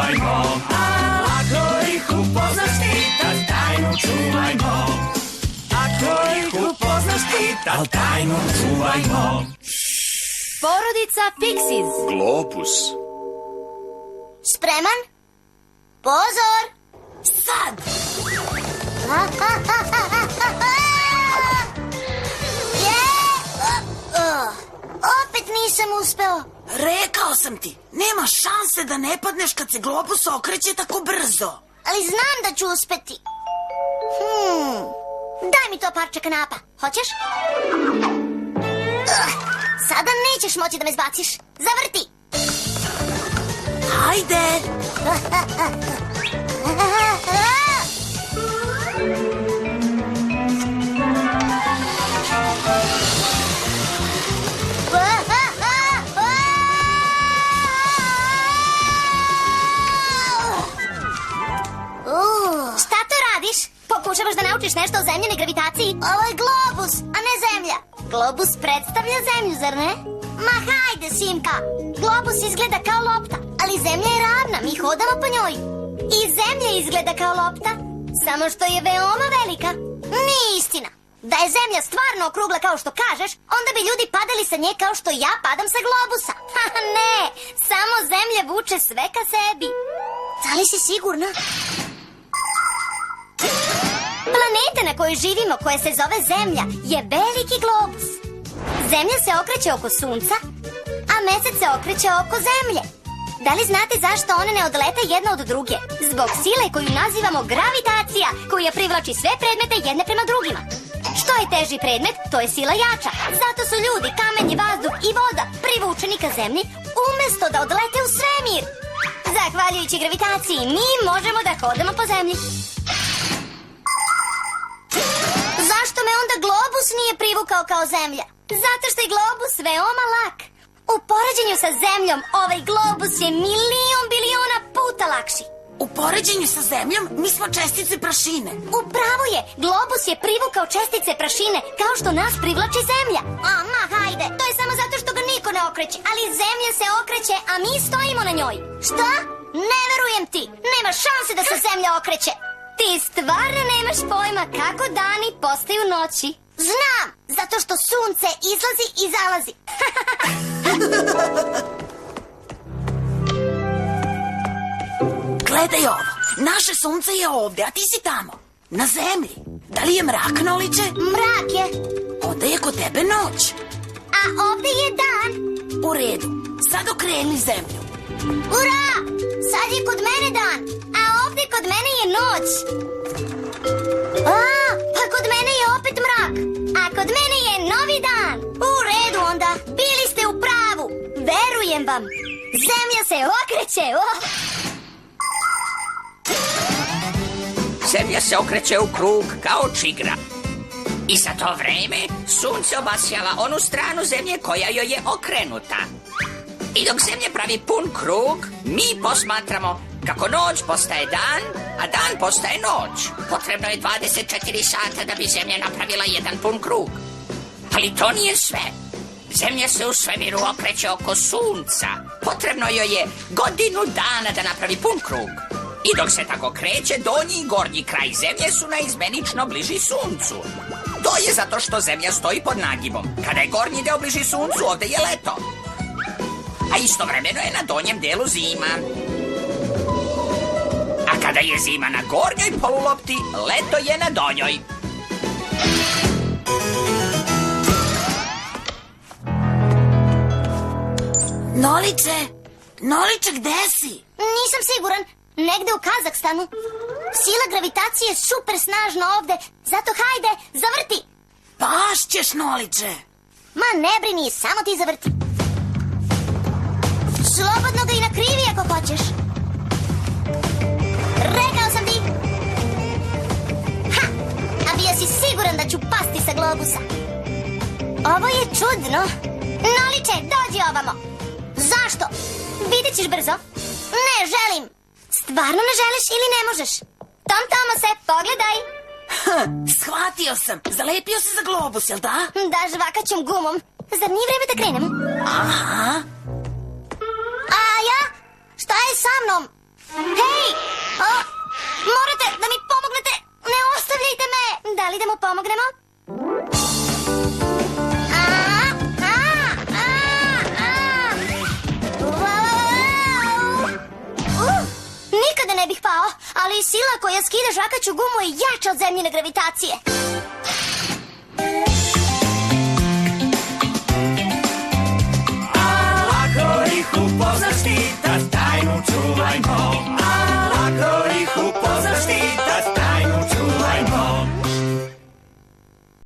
čuvajmo. Ako ih upoznaš ti, tad tajnu čuvajmo. Ako ih upoznaš ti, tad tajnu čuvajmo. Porodica Pixies. Globus. Spreman? Pozor! Sad! Opet nisam uspeo. Rekao sam ti, nema šanse da ne padneš kad se globus okreće tako brzo. Ali znam da ću uspeti. Daj mi to parče kanapa, hoćeš? Sada nećeš moći da me zbaciš. Zavrti! Hajde! Šta to radiš? Pokušavaš da naučiš nešto o zemljenoj gravitaciji? Ovo je globus, a ne zemlja. Globus predstavlja zemlju, zar ne? Ma hajde, Simka. Globus izgleda kao lopta, ali zemlja je ravna, mi hodamo po njoj. I zemlja izgleda kao lopta, samo što je veoma velika. Nije istina. Da je zemlja stvarno okrugla kao što kažeš, onda bi ljudi padali sa nje kao što ja padam sa globusa. Ha, ne, samo zemlja vuče sve ka sebi. Da li si sigurna? Planeta na kojoj živimo, koja se zove Zemlja, je veliki globus. Zemlja se okreće oko Sunca, a Mesec se okreće oko Zemlje. Da li znate zašto one ne odlete jedna od druge? Zbog sile koju nazivamo gravitacija, koja privlači sve predmete jedne prema drugima. Što je teži predmet, to je sila jača. Zato su ljudi, kamenje, vazduh i voda privučeni ka Zemlji, umesto da odlete u svemir. Zahvaljujući gravitaciji, mi možemo da hodamo po Zemlji. Zašto me onda globus nije privukao kao Zemlja? Zato što je globus veoma lak. U poređenju sa Zemljom, ovaj globus je milion biliona puta lakši. U poređenju sa Zemljom, mi smo čestice prašine. Upravo je, globus je privukao čestice prašine, kao što nas privlači Zemlja. Ma hajde, to je samo zato što ga niko ne okreće, ali Zemlja se okreće, a mi stojimo na njoj. Šta? Ne verujem ti, nema šanse da se Zemlja okreće. Ti stvarno nemaš pojma kako dani postaju noći. Znam, zato što sunce izlazi i zalazi. Gledaj ovo, naše sunce je ovde, a ti si tamo, na Zemlji. Da li je mrak, Noliče? Mrak je. Onda je kod tebe noć. A ovde je dan. U redu, sad okreni Zemlju. Ura, sad je kod mene dan, a ovde kod mene je noć. Pa kod mene je opet mrak, a kod mene je novi dan. U redu onda, bili ste u pravu. Verujem vam, Zemlja se okreće. Zemlja se okreće u krug kao čigra. I za to vreme sunce obasjava onu stranu Zemlje koja joj je okrenuta. I dok Zemlja pravi pun krug, mi posmatramo kako noć postaje dan, a dan postaje noć. Potrebno je 24 sata da bi Zemlja napravila jedan pun krug. Ali to nije sve. Zemlja se u svemiru okreće oko sunca. Potrebno joj je godinu dana da napravi pun krug. I dok se tako kreće, donji i gornji kraj Zemlje su naizmenično bliži suncu. To je zato što Zemlja stoji pod nagibom. Kada je gornji deo bliži suncu, ovde je leto. A istovremeno je na donjem delu zima. A kada je zima na gornjoj polulopti, leto je na donjoj. Noliče, gde si? Nisam siguran, negde u Kazahstanu. Sila gravitacije je super snažna ovde, zato hajde, zavrti. Pašćeš, Noliče. Ma ne brini, samo ti zavrti. Slobodno ga i nakrivi ako hoćeš. Rekao sam ti. Ha, a bio si siguran da ću pasti sa globusa. Ovo je čudno. Noliče, dođi ovamo. Zašto? Vidjet ćeš brzo. Ne želim. Stvarno ne želiš ili ne možeš? Tomose, pogledaj. Shvatio sam. Zalepio se za globus, jel da? Da, žvakaćom gumom. Zar nije vreme da krenemo? Aha. A ja? Šta je sa mnom? Hej! Morate da mi pomognete! Ne ostavljajte me! Da li da mu pomognemo? Nikada ne bih pao, ali sila koja skida žakaću gumu je jača od zemljine gravitacije.